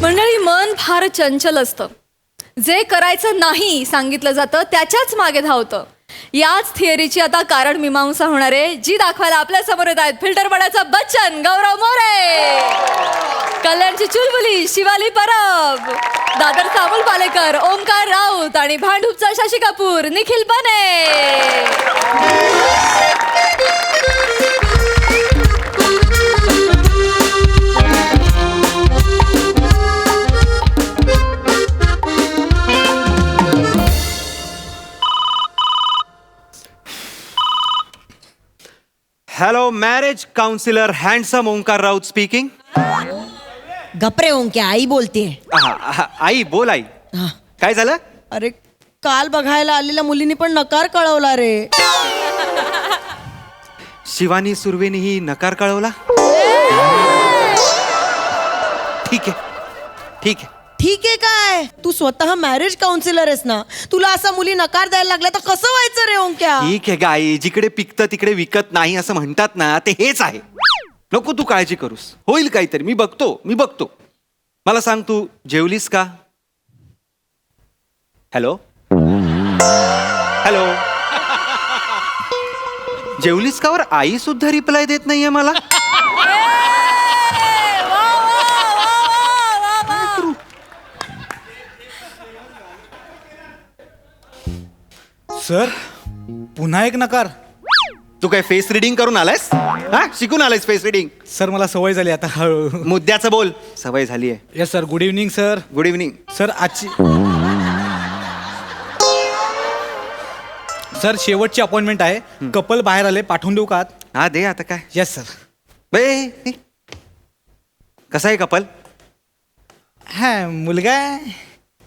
मंडळी, मन फार चंचल असतं. जे करायचं नाही सांगितलं जातं त्याच्याच मागे धावतं. याच थिअरीची आता कारण मीमांसा होणार आहे, जी दाखवायला आपल्या समोर येत आहेत फिल्टरपणाचा बच्चन गौरव मोरे, कल्याणची चुलबुली शिवाली परब, दादरचा अमोल पालेकर, ओमकार राऊत आणि भांडूपचा Shashi Kapoor Nikhil Bane. Hello, marriage counsellor handsome Omkar Raut speaking. गपरे ओंक्या, आई बोलते. आई बोल. आई काय झालं? अरे काल बघायला आलेल्या मुलीने पण नकार कळवला रे. शिवानी सुर्वेनीही नकार कळवला. ठीक आहे ठीक आहे. ठीक आहे काय, तू स्वतः मॅरेज काउन्सिलर आहेस ना, तुला असा मुली नकार द्यायला लागल्या तर कसं व्हायचं रे ओंक्या? ठीक आहे गाई, जिकडे पिकतं तिकडे विकत नाही असं म्हणतात ना, ते हेच आहे. नको तू काळजी करूस, होईल काहीतरी. मी बघतो. मला सांग, तू जेवलीस का? हॅलो हॅलो, जेवलीस का? वर आई सुद्धा रिप्लाय देत नाहीये मला. सर, पुन्हा एक नकार. तू काय फेस रिडिंग करून आलायस? हा, शिकून आलायस फेस रिडिंग? सर मला सवय झाली आता हळू. मुद्द्याचं बोल. सवय झाली आहे. Yes sir, good evening sir. Good evening. Sir sir शेवटची अपॉइंटमेंट आहे. कपल बाहेर आले, पाठवून देऊ का? हा दे आता. काय येस सर. बे, कसा आहे कपल? हा, मुलगा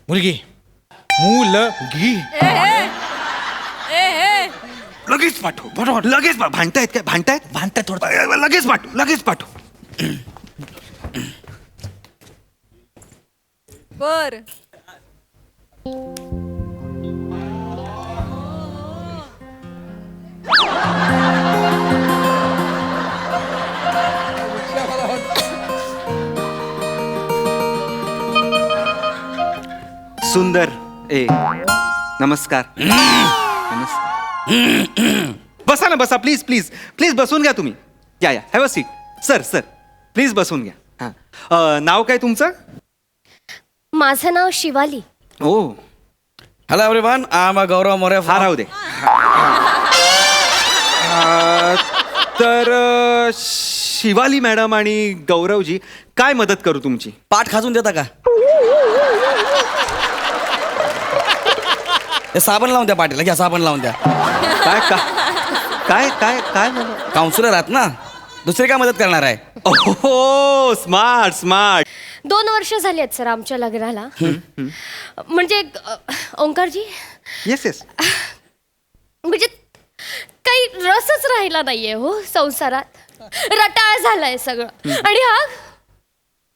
मुलगी मुलगी. लगेच पाठव. लगेच भांडतायत काय? भांडतायत थोडं. लगेच पाठव. बर. सुंदर. नमस्कार. बसा ना, बसा. प्लीज बसून घ्या तुम्ही. या have a seat. Sir please बसून घ्या. हा, नाव काय तुमचं? माझं नाव शिवाली. ओ, हॅलो एव्हरीवन, आय एम गौरव मोरे. हा राहू दे. तर शिवाली मॅडम आणि गौरवजी, काय मदत करू तुमची? पाठ खाजून देता का? हे साबण लावून द्या पाठीला. घ्या, साबण लावून द्या. काय काउन्सिलर आहात ना, दुसरी काय मदत करणार आहे? ओहो, स्मार्ट. 2 वर्ष झाली आहेत सर आमच्या लग्नाला. म्हणजे ओंकारजी, येस. म्हणजे काही रसच राहिला नाहीये हो संसारात. रटाळ झालाय सगळं. आणि हा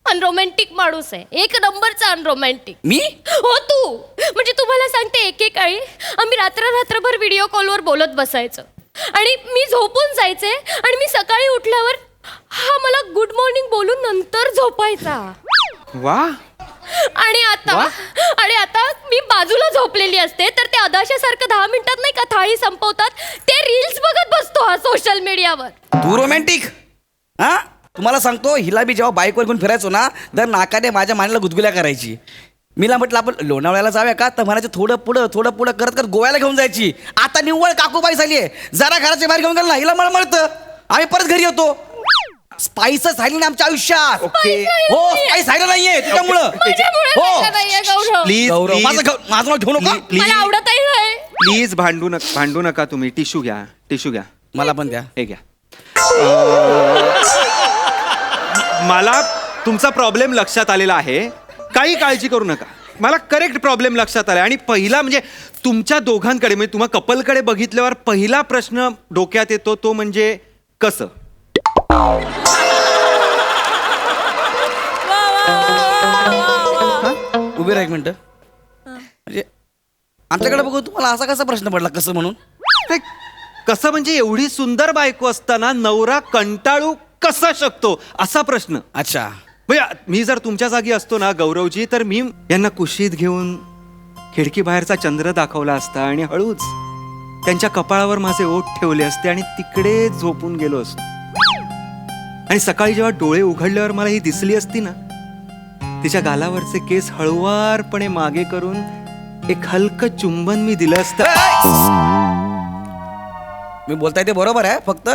अनरोमॅन्टिक माणूस आहे, 1 नंबरचा अनरोमॅन्टिक. मी? हो तू. म्हणजे तुम्हाला सांगते, एकेकाळी आम्ही रात्रभर व्हिडिओ कॉलवर बोलत बसायचं आणि मी झोपून जायचे आणि मी सकाळी उठल्यावर हा मला गुड मॉर्निंग बोलून नंतर झोपायचा. वा. आणि आता मी बाजूला झोपलेली असते तर ते अदाशासारखं 10 मिनिटात नाही का थाळी संपवतात, ते रील्स बघत बसतो हा सोशल मीडियावर. तू रोमॅन्टिक? हा, तुम्हाला सांगतो, हिला बी जेव्हा बाईकवर घेऊन फिरायचो ना, तर नाकाने माझ्या मानेला गुदगुल्या करायची. मीला म्हटलं आपण लोणावळ्याला जाऊया का, तर म्हणायचं थोडं पुढं करत गोव्याला घेऊन जायची. आता निव्वळ काकूबाई झाली आहे. जरा घराच्या बाहेर घेऊन गेलं ना, हिला मळमळतं. आम्ही परत घरी येतो. स्पाइसच राहिली नाही आमच्या आयुष्यात. हो, स्पाइस राहिलं नाहीये त्याच्यामुळं. हो प्लीज, गौरव, माझं नाव घेऊ नका. मला आवडतही नाही. प्लीज भांडू नका तुम्ही. टिश्यू घ्या. मला पण द्या. हे घ्या. मला तुमचा प्रॉब्लेम लक्षात आलेला आहे, काही काळजी करू नका. मला करेक्ट प्रॉब्लेम लक्षात आला. आणि पहिला म्हणजे तुमच्या दोघांकडे, म्हणजे तुम्हा कपलकडे बघितल्यावर पहिला प्रश्न डोक्यात येतो तो म्हणजे कसं. उभे राहा 1 मिनिट. म्हणजे आमच्याकडे बघून तुम्हाला असा कसा प्रश्न पडला, कसं म्हणून? कसं म्हणजे एवढी सुंदर बायको असताना नवरा कंटाळू कसा शकतो असा प्रश्न. अच्छा, म्हणजे मी जर तुमच्या जागी असतो ना गौरवजी, तर मी यांना कुशीत घेऊन खिडकी बाहेरचा चंद्र दाखवला असता आणि हळूच त्यांच्या कपाळावर माझे ओठ ठेवले असते आणि तिकडे झोपून गेलो असतो. आणि सकाळी जेव्हा डोळे उघडल्यावर मला ही दिसली असती ना, तिच्या गालावरचे केस हळुवारपणे मागे करून एक हलकं चुंबन मी दिलं असतं. मी बोलताय ते बरोबर आहे, फक्त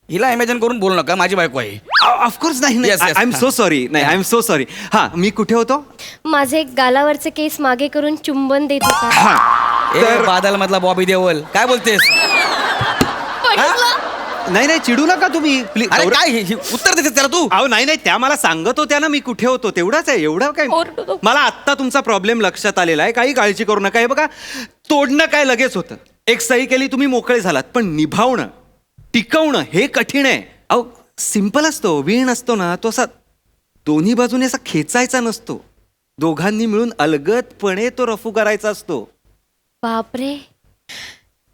हिला इमॅजिन करून बोलू नका, माझी बायको आहे. ऑफकोर्स नाही. Yes, yes. I am so sorry. नाही, आय एम सो सॉरी. हा, मी कुठे होतो? माझे गालावरचे केस मागे करून चुंबन देत होता. हा, तर बादल मधला बॉबी देओल काय बोलतेस? नाही नाही, चिडू नका तुम्ही प्लीज. अरे काय उत्तर देतेस त्याला तू? अहो नाही नाही, त्या मला सांगत होत्या ना मी कुठे होतो, तेवढाच आहे. एवढं काय, ओरडू नको. मला आत्ता तुमचा प्रॉब्लेम लक्षात आलेला आहे. काही काळजी करू नका. हे बघा, तोडणं काय लगेच होतं, एक सही केली तुम्ही मोकळे झालात, पण निभावणं, टिकवणं हे कठीण आहे. अहो सिंपल असतो, वीण असतो ना, तो असा दोन्ही बाजूने असा खेचायचा नसतो, दोघांनी मिळून अलगदपणे तो रफू करायचा असतो. बापरे,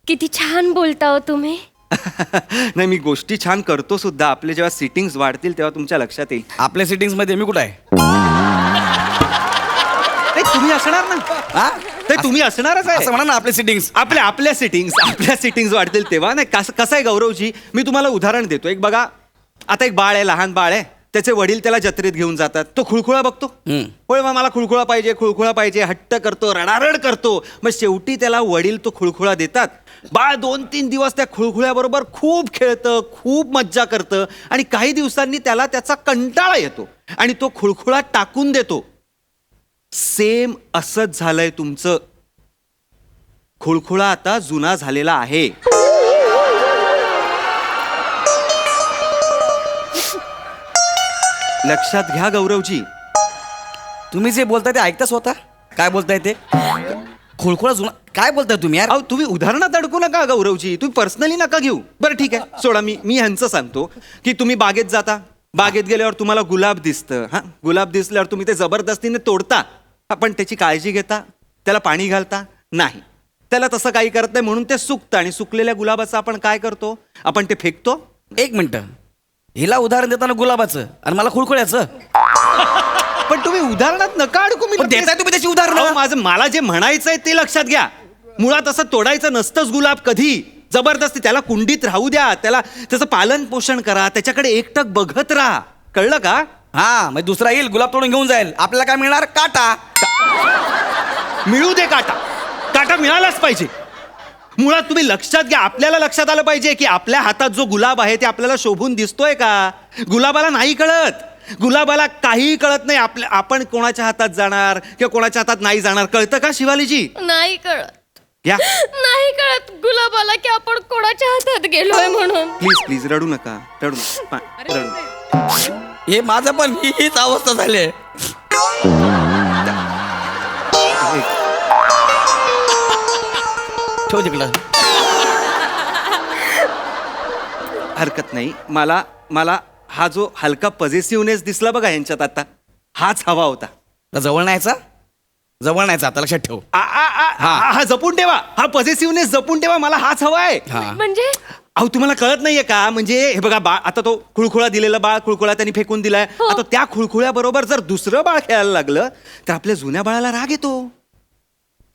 किती छान बोलता हो तुम्ही. नाही, मी गोष्टी छान करतो सुद्धा. आपले जेव्हा सिटिंग्स वाढतील तेव्हा तुमच्या लक्षात येईल. आपल्या सिटिंग्स मध्ये मी कुठं आहे? नाही, तुम्ही असणार ना. हा? नाही, तुम्ही असणारच आहे. असं म्हणा ना, आपले सिटिंग्स. आपल्या सिटिंग्स वाढतील तेव्हा. नाही, कसं आहे गौरवजी, मी तुम्हाला उदाहरण देतो. एक बघा, आता एक बाळ आहे, लहान बाळ आहे, त्याचे वडील त्याला जत्रेत घेऊन जातात. तो खुळखुळा बघतो, होय मग मला खुळखुळा पाहिजे, हट्ट करतो, रडारड करतो. मग शेवटी त्याला वडील तो खुळखुळा देतात. बाळ 2-3 दिवस त्या खुळखुळ्याबरोबर खूप खेळतं, खूप मज्जा करतं आणि काही दिवसांनी त्याला त्याचा कंटाळा येतो आणि तो खुळखुळा टाकून देतो. सेम असंच झालंय तुमचं. खुळखुळा आता जुना झालेला आहे. लक्षात घ्या गौरवजी. तुम्ही जे बोलताय ते ऐकता स्वतः? काय बोलताय ते? खुळखुळा जुना काय बोलताय तुम्ही यार? अहो तुम्ही उदाहरणात अडकू नका गौरवजी, तुम्ही पर्सनली नका घेऊ. बरं ठीक आहे, सोडा. मी ह्यांचं सांगतो की तुम्ही बागेत जाता, बागेत गेल्यावर तुम्हाला गुलाब दिसतं. हा, गुलाब दिसल्यावर तुम्ही ते जबरदस्तीने तोडता, पण त्याची काळजी घेता, त्याला पाणी घालता नाही. त्याला तसं काही करत नाही म्हणून ते सुकतं आणि सुकलेल्या गुलाबाचं आपण काय करतो, आपण ते फेकतो. एक मिनिट, हिला उदाहरण देताना गुलाबाचं आणि मला खुळखुळ्याचं. पण तुम्ही उदाहरणात नका अडकू. मी पण देताय तुम्ही त्याची उदाहरणं. अहो, मला जे म्हणायचंय ते लक्षात घ्या. मुळात असं तोडायचं नसतंच गुलाब कधी. जबरदस्ती त्याला कुंडीत राहू द्या, त्याला त्याचं पालन पोषण करा, त्याच्याकडे एकटक बघत राहा. कळलं का? हा, मग दुसरा येईल गुलाब तोडून घेऊन जाईल, आपल्याला काय मिळणार? काटा. मिळू दे काटा, काटा मिळालाच पाहिजे. मुळात तुम्ही लक्षात घ्या, आपल्याला लक्षात आलं पाहिजे की आपल्या हातात जो गुलाब आहे ते आपल्याला शोभून दिसतोय का. गुलाबाला नाही कळत, गुलाबाला काहीही कळत नाही आपण कोणाच्या हातात जाणार किंवा कोणाच्या हातात नाही जाणार. कळतं का शिवालीजी? नाही कळत. या नाही कळत गुलाबाला की आपण कोणाच्या हातात गेलोय म्हणून. प्लीज रडू नका, रडू नका. हे माझं पण हीच अवस्था झाली. ठेव तिकडं. हरकत नाही. मला हा जो हलका पॉझिटिव्हनेस दिसला बघा यांच्यात आता, हाच हवा होता. जवळ नाहीचा, जवळ नाहीचा, आता लक्षात ठेव. हा जपून ठेवा, हा पॉझिटिव्हनेस जपून ठेवा. मला हाच हवा आहे. म्हणजे अहो तुम्हाला कळत नाहीये का? म्हणजे हे बघा, बाळ आता तो खुळखुळा दिलेला बाळ, खुळखुळा त्यांनी फेकून दिलाय. आता त्या खुळखुळ्याबरोबर जर दुसरं बाळ खेळायला लागलं तर आपल्या जुन्या बाळाला राग येतो,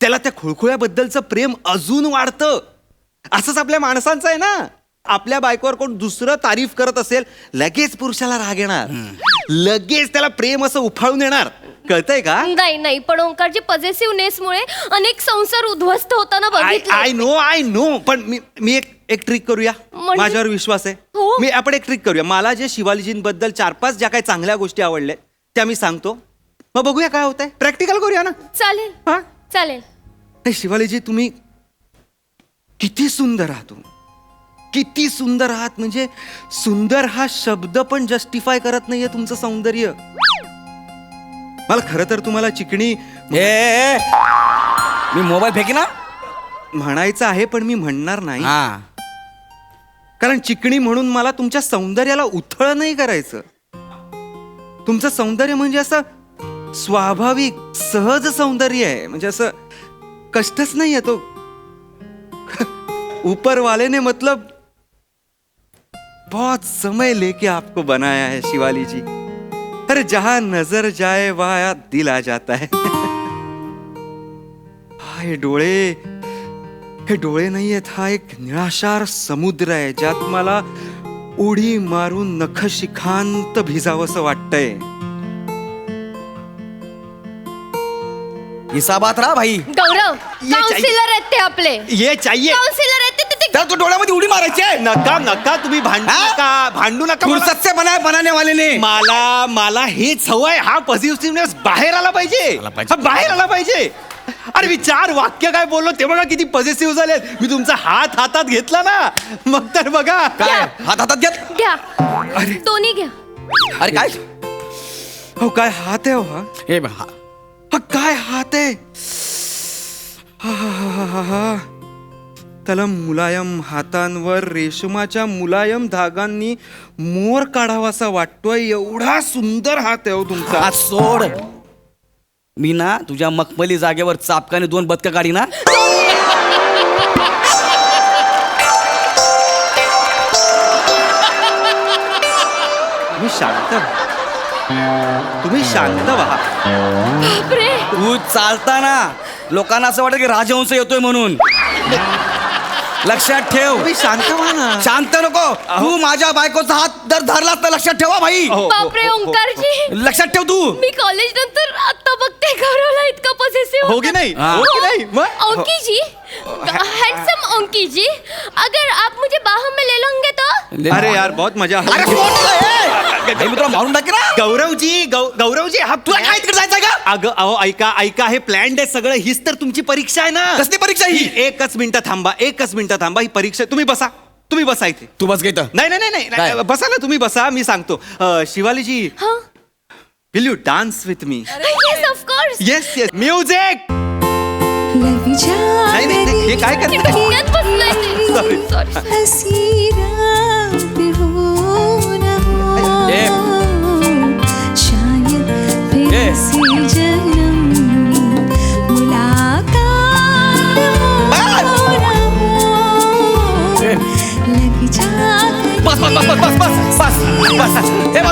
त्याला त्या खुळखुळ्याबद्दलचं प्रेम अजून वाढतं. असंच आपल्या माणसांचं आहे ना. आपल्या बायकोवर कोण दुसरं तारीफ करत असेल, लगेच पुरुषाला राग येणार, लगेच त्याला प्रेम असं उफाळून येणार. कळतंय का? नाही, पण ओंकारची पॉझिटिव्हनेसमुळे अनेक संसार उद्ध्वस्त होताना बघितले. I know. पण मी एक ट्रिक करूया, म्हणजे? माझ्यावर विश्वास आहे. हो. आपण एक ट्रिक करूया. मला जे शिवालीजींबद्दल 4-5 ज्या काही चांगल्या गोष्टी आवडल्या त्या मी सांगतो, मग बघूया काय होतंय. प्रॅक्टिकल करूया ना. चालेल. हा, चालेल. नाही शिवालीजी, तुम्ही किती सुंदर आहात, किती सुंदर आहात. म्हणजे सुंदर हा शब्द पण जस्टिफाय करत नाहीये तुमचं सौंदर्य. मला खरं तर तुम्हाला चिकणी ए, मी मोबाईल फेकी ना म्हणायचं आहे, पण मी म्हणणार नाही. हा, कारण चिकणी म्हणून मला तुमच्या सौंदर्याला उथळ नाही करायचं. तुमचं सौंदर्य म्हणजे असं स्वाभाविक सहज सौंदर्य आहे. म्हणजे असं कष्टच नाही आहे. तो ऊपर वाले ने मतलब बहुत समय लेके आपको बनाया है शिवाली जी. अरे जहां नजर जाए वहां दिल आ जाता है. हे डोळे नाहीयेत, हा एक निळाशार समुद्र आहे ज्यात मला उडी मारून नखशिखांत भिजावंसं वाटतंय. हिसाबात राहा भाई. गौरव काउन्सिलर आहेत ते आपले. ये चाहिए. काउन्सिलर आहेत ते त्याला तू डोळ्यामध्ये उडी मारायची आहे. नका तुम्ही भांडू नका. फुर्सत से बनाने वाले ने. मला हेच हवंय. हा पॉझिटिव्हनेस बाहेर आला पाहिजे. हा बाहेर आला पाहिजे. अरे मी 4 वाक्य काय बोललो ते बघा किती पॉझिटिव्ह झाले. मी तुमचा हातात घेतला ना, मग तर बघा. काय हातात घेत. घ्या दोन्ही घ्या. अरे काय हो काय हात आहे हो हा. हे बघ, हा काय हात आहे. हा. त्याला मुलायम हातांवर रेशमाच्या मुलायम धागांनी मोर काढावासा वाटतोय. एवढा सुंदर हात आहे हो तुमचा. हात सोड. मी ना तुझ्या मखमली जागेवर चापकाने 2 बदकं काढी ना. तुम्ही शांत व्हा. बापरे. तू चालताना लोकांना असं वाटतं की राजहंस येतोय म्हणून. लक्षात ठेव. तुम्ही शांत व्हा ना. शांत नको. तू माझ्या बायकोचा हात जर धरलास तर लक्षात ठेवा भाई. बापरे ओंकारजी. लक्षात ठेव तू. मी कॉलेज नंतर आता बघते गौरवला इतका पॉझिटिव्ह. हो की नाही. हाँ. हो की नाही. मग ओंकी जी, हैंडसम ओंकी जी, अगर आप मुझे बाहों में ले लोगे तो. अरे यार बहुत मजा. अरे भाई, मी तुला मारून टाकेन ना. गौरवजी हा तुला काय तिकडे जायचं का. अगं अहो ऐका हे प्लॅन्ड आहे सगळं. हीच तर तुमची परीक्षा आहे ना. कसली परीक्षा ही. एकच मिनिटं थांबा. ही परीक्षा. तुम्ही बसा इथे. तू बस घेत. नाही काय? बसा ना तुम्ही बसा. मी सांगतो. शिवालीजी हाँ. Will you dance with me. Yes, of course. Yes music. नाही हे काय करताय. धक्क्यात बसलाय ते. Sorry. Sorry. ए.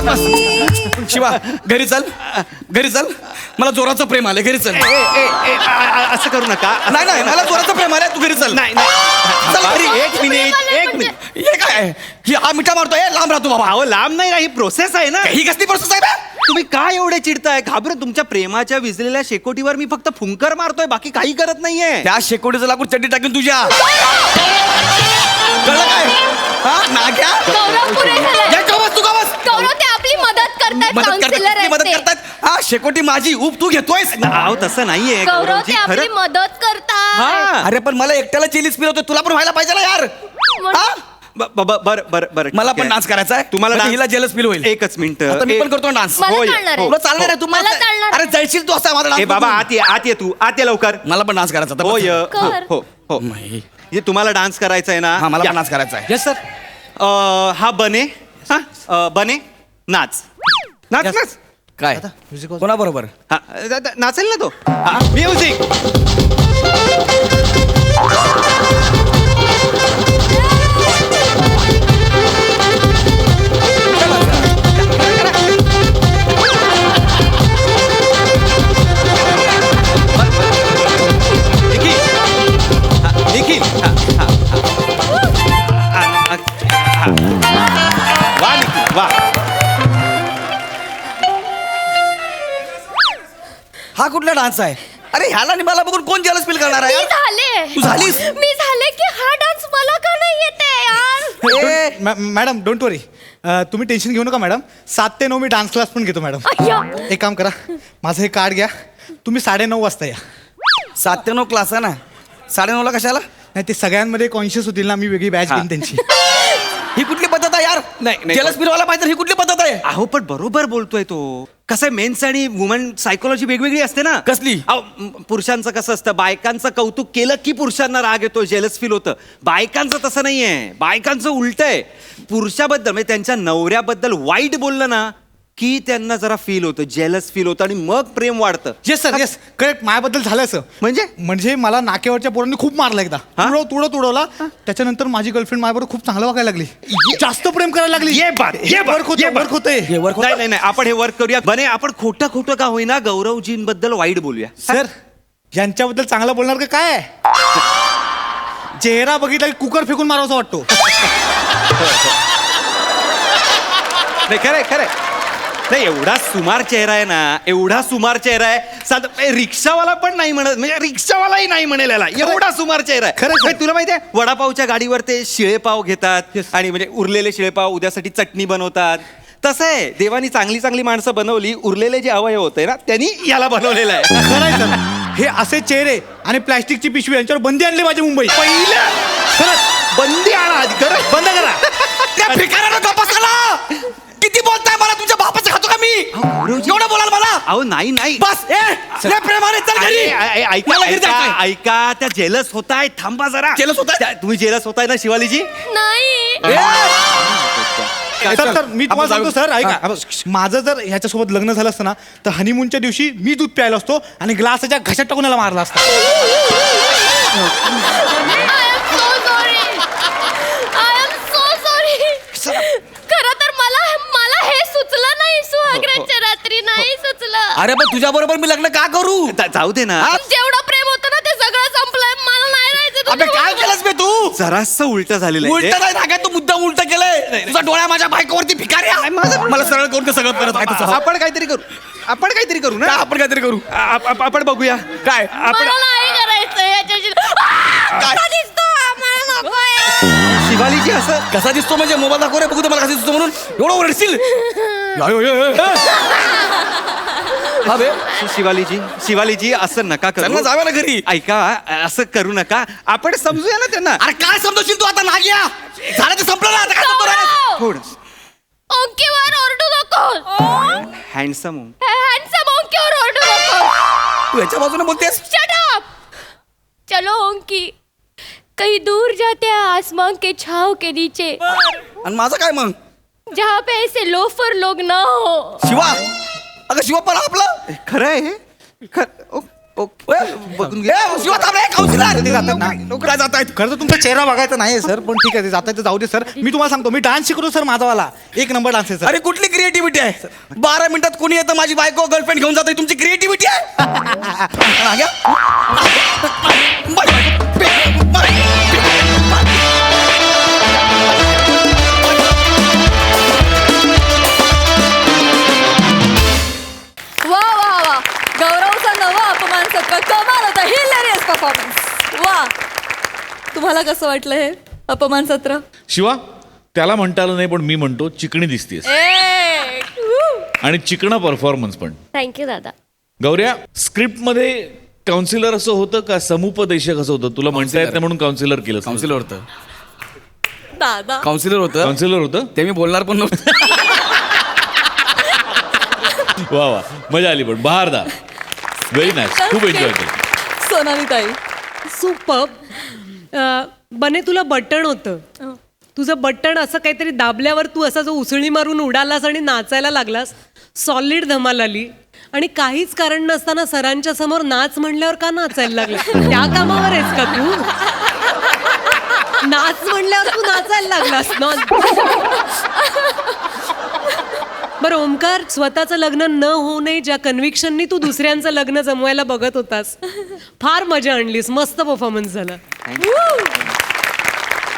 बस. शिवा घरी चल. मला जोराचं प्रेम आलं. घरी चल. असं करू नका. नाही मला जोराचं प्रेम आलंय. तू घरी चल. नाही चल घरी. एक मिनिट. हे काय ही हा मिठा मारतोय. लांब राहतो बाबा. अहो लांब नाही ही प्रोसेस आहे ना. ही कसली प्रोसेस आहे बे? तुम्ही काय एवढे चिडताय. घाबरत तुमच्या प्रेमाच्या विजलेल्या शेकोटीवर मी फक्त फुंकर मारतोय. बाकी काही करत नाहीये. त्या शेकोटीचं लाकूड चड्डी टाकीन तुझ्या. कळलं काय. हा नाग्या. गौरव पुरे झालाय. या, का बस, तू का बस. गौरव ते आपली मदत करतायत. काउन्सिलर मदत आहेत ते. करतात. हा शेकोटी माझी उप तू घेतोयस. अहो तसं नाहीये गौरव गौरवजी, ते आपली खरं. मदत करतात. हा. अरे पण मला एकट्याला चिलीज फील होतो. तुला पण व्हायला पाहिजे ना यार. हा? बरं मला ठीक पण आहे. डान्स करायचा आहे. तुम्हाला म्हणजे dance- हिला जेलस फील होईल. एकच मिनिट. आता मी पण करतो डान्स. मला होय, चालणार आहे. तुला चालणार आहे. तू मला चालणार आहे. अरे जळशील तू असा माझा ए डान्स बाबा बघून. आत ये तू. आत ये लवकर. मला पण डान्स करायचा होता. होय. कर. हो नाही. हे तुम्हाला डान्स करायचा आहे ना. हा मला या. पण डान्स करायचा आहे. Yes sir. हा बने. बने नाच. काय म्युझिक कोणा बरोबर. हा, नाचेल ना तो. म्युझिक. निखिल. वा निखिल वा. हा कुठला डान्स आहे. अरे ह्याला आणि मला बघून कोण जेलस फील करणार आहे मी यार? झाले. तू झालीस? मी झाले की हा डान्स मला का नाही येते यार. मॅडम डोंट वरी. तुम्ही टेन्शन घेऊ नका मॅडम. 7 ते 9 मी डान्स क्लास पण घेतो मॅडम. अय्या. एक काम करा, माझं हे कार्ड घ्या. तुम्ही 9:30 वाजता या. 7 ते 9 क्लास आहे ना. 9:30 कशाला. नाही ते सगळ्यांमध्ये कॉन्शियस होतील ना. मी वेगळी बॅच घेईन त्यांची. ही कुठली पद्धत आहे यार. नाही. जेलस फील व्हायला पाहिजे. ही कुठली पद्धत आहे. अहो पण बरोबर बोलतोय तो. कसं आहे मेन्स आणि वुमन सायकोलॉजी वेगवेगळी असते ना. कसली. अहो, पुरुषांचं कसं असतं बायकांचं कौतुक केलं की पुरुषांना राग येतो जेलस फील होतं. बायकांचं तसं नाहीये. बायकांचं उलट आहे. पुरुषाबद्दल म्हणजे त्यांच्या नवऱ्याबद्दल वाईट बोललं ना की त्यांना जरा फील होतं, जेलस फील होतं आणि मग प्रेम वाढतं. येस सर येस करेक्ट माझ्याबद्दल झालं असं म्हणजे मला नाकेवरच्या पोरांनी खूप मारला एकदा हा? तुडवला त्याच्यानंतर माझी गर्लफ्रेंड माझ्याबरोबर खूप चांगलं वागायला लागली जास्त प्रेम करायला लागली ये बात, ये बात, वर्क होतं ये बात. वर्क होतंय नाही नाही आपण हे वर्क करूया. बने आपण खोटं का होईना गौरवजींबद्दल वाईट बोलूया. सर यांच्याबद्दल चांगलं बोलणार का काय चेहरा बघितला की कुकर फेकून मारावासा वाटतो. नाही खरंय नाही, एवढा सुमार चेहरा आहे ना, एवढा सुमार चेहरा आहे. साधं रिक्षावाला पण नाही म्हणत, म्हणजे रिक्षावालाही नाही म्हणेल याला, एवढा सुमार चेहरा आहे. खरं तुला माहिती आहे वडापावच्या गाडीवर ते शिळेपाव घेतात आणि म्हणजे उरलेले शिळेपाव उद्यासाठी चटणी बनवतात. तसं आहे, देवानी चांगली चांगली माणसं बनवली, उरलेले जे अवयव होते ना त्यांनी याला बनवलेलं आहे. खरं आहे सर हे असे चेहरे आणि प्लॅस्टिकची पिशवी यांच्यावर बंदी आणली पाहिजे मुंबई पहिलं खरंच बंदी आणा आधी, खरंच बंद करा. त्या भिकाऱ्यानं गप्पा झाला. किती बोलताय मला तुमच्या बापाचं खातो का मी एवढं बोलाल मला अहो नाही बस लय प्रेमाने चल घरी. मला घरी जायचंय. ऐका त्या जेलस होताय, थांबा जरा. Jealous होताय? तुम्ही जेलस होताय ना शिवालीजी? नाही तर मी तुम्हाला आपण सांगतो सर ऐका माझं जर ह्याच्यासोबत लग्न झालं असतं ना तर हनीमूनच्या दिवशी मी दूध प्यायला असतो आणि ग्लासाच्या घशात टाकून याला मारला असता. खरं तर मला हे सुचलं नाही सुहागराच्या रात्री नाही सुचलं. अरे पण तुझ्या बरोबर मी लग्न का करू जाऊ दे ना. जेवढं प्रेम होतं ना ते सगळं संपलंय. मला नाही राहायचं अबे काय तुझ्याबरोबर. केलंस बे तू जरासं उलट झालेलं आहे उलट नाही धागा तू मुद्दा उलट केलंय तुझा डोळ्या माझ्या बायकोवरती भिकाऱ्या मला सरळ करून ते सगळं करत आहे तुझं. आपण काहीतरी करू ना. काय आपण काहीतरी करू आपण बघूया काय मला नाही करायचं याच्याशी. कसा दिसतो आम्हाला नकोय. शिवालीजी असं कसा दिसतो म्हणजे मोबाईल दाखव रे बघू तर मला कसा दिसतो म्हणून एवढं ओरडशील हा बे शिवालीजी असं नका त्यांना करू. जाऊया ना घरी. ऐका असं करू नका, आपण समजूया ना त्यांना. अरे काय समजशील तू आता नाग्या झालं ते संपलं ना आता काय समजून राहिला? थोडं ओंकीवर ओरडू नको. हँडसम हँडसम ओंकीवर ओरडू नको. तू याच्या बाजूने बोलतेस शट अप. चलो ओंकी कहीं दूर जाते हैं आसमान के छाव के नीचे आणि माझं काय मग जहाँ पे ऐसे लोफर लोग ना हो. शिवा अगं शिवा पण आपलं खरं आहे. बघून घे. शिवा थांब रे काउन्सिलर ते जातात ना. काय जात आहेत खरं तर तुमचा चेहरा बघायचा नाही सर पण ठीक आहे ते जाता जाऊ दे सर मी तुम्हाला सांगतो मी डान्स शिकतो सर माझावाला 1 नंबर डान्स आहे सर. अरे कुठली क्रिएटिव्हिटी आहे 12 मिनिटात कोणी येतं माझी बायको गर्लफ्रेंड घेऊन जाते तुमची क्रिएटिव्हिटी आहे नाग्या? वा वा वा गौरवचा नवा अपमान सत्र कमाल होता. Hilarious performance. वा तुम्हाला कसं वाटलं हे अपमान सत्र? शिवा त्याला म्हणता आलं नाही पण मी म्हणतो चिकणी दिसतेस आणि चिकणा परफॉर्मन्स पण. थँक्यू दादा. गौऱ्या स्क्रिप्टमध्ये काउन्सिलर असं होतं का समुपदेशक असं होतं तुला म्हणता येत नाही म्हणून काउन्सिलर केलं काउन्सिलर होतं दादा काउन्सिलर होतं काउन्सिलर होतं ते मी बोलणार पण नव्हतं वा वा मजा आली पण बहारदार व्हेरी नाईस खूप एन्जॉय केलं. सोनाली ताई सुपर्ब. बने तुला बटण होतं तुझं बटण असं काहीतरी दाबल्यावर तू असा जो उसळी मारून उडालास आणि नाचायला लागलास. सॉलिड धमाल आली आणि काहीच कारण नसताना सरांच्या समोर नाच म्हणल्यावर का नाचायला लागला? त्या कामावर आहेस का तू? नाच म्हणल्यावर तू नाचायला लागलास ना. बरं ओमकार स्वतःचं लग्न न होऊ नये ज्या कन्व्हिक्शननी तू दुसऱ्यांचं लग्न जमवायला बघत होतास फार मजा आणलीस. मस्त परफॉर्मन्स झाला.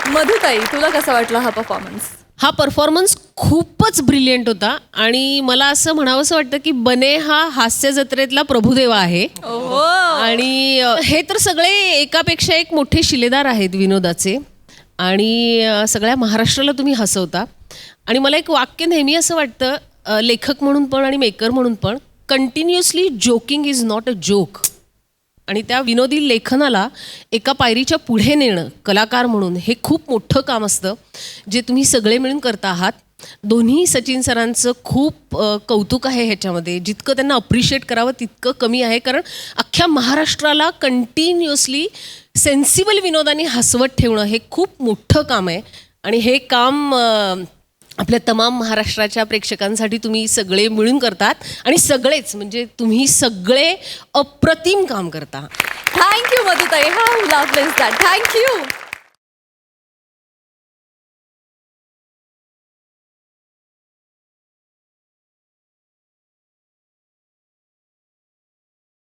मधुताई तुला कसा वाटला हा परफॉर्मन्स? हा परफॉर्मन्स खूपच ब्रिलियंट होता आणि मला असं म्हणावंसं वाटतं की बने हा हास्य जत्रेतला प्रभुदेवा आहे. आणि हे तर सगळे एकापेक्षा एक मोठे शिलेदार आहेत विनोदाचे आणि सगळ्या महाराष्ट्राला तुम्ही हसवता. आणि मला एक वाक्य नेहमी असं वाटतं लेखक म्हणून पण आणि मेकर म्हणून पण continuously joking is not a joke. आणि त्या विनोदी लेखनाला एका पायरीच्या पुढे नेणं कलाकार म्हणून हे खूप मोठं काम असतं जे तुम्ही सगळे मिळून करता आहात. दोन्ही सचिन सरांचं खूप कौतुक आहे ह्याच्यामध्ये. जितकं त्यांना अप्रिशिएट करावं तितकं कमी आहे कारण अख्ख्या महाराष्ट्राला कंटिन्युअसली सेन्सिबल विनोदाने हसवत ठेवणं हे खूप मोठं काम आहे. आणि हे काम आपल्या तमाम महाराष्ट्राच्या प्रेक्षकांसाठी तुम्ही सगळे मिळून करतात आणि सगळेच म्हणजे तुम्ही सगळे अप्रतिम काम करता. थँक्यू मधुताई. हा लव्ह दॅट. थँक्यू.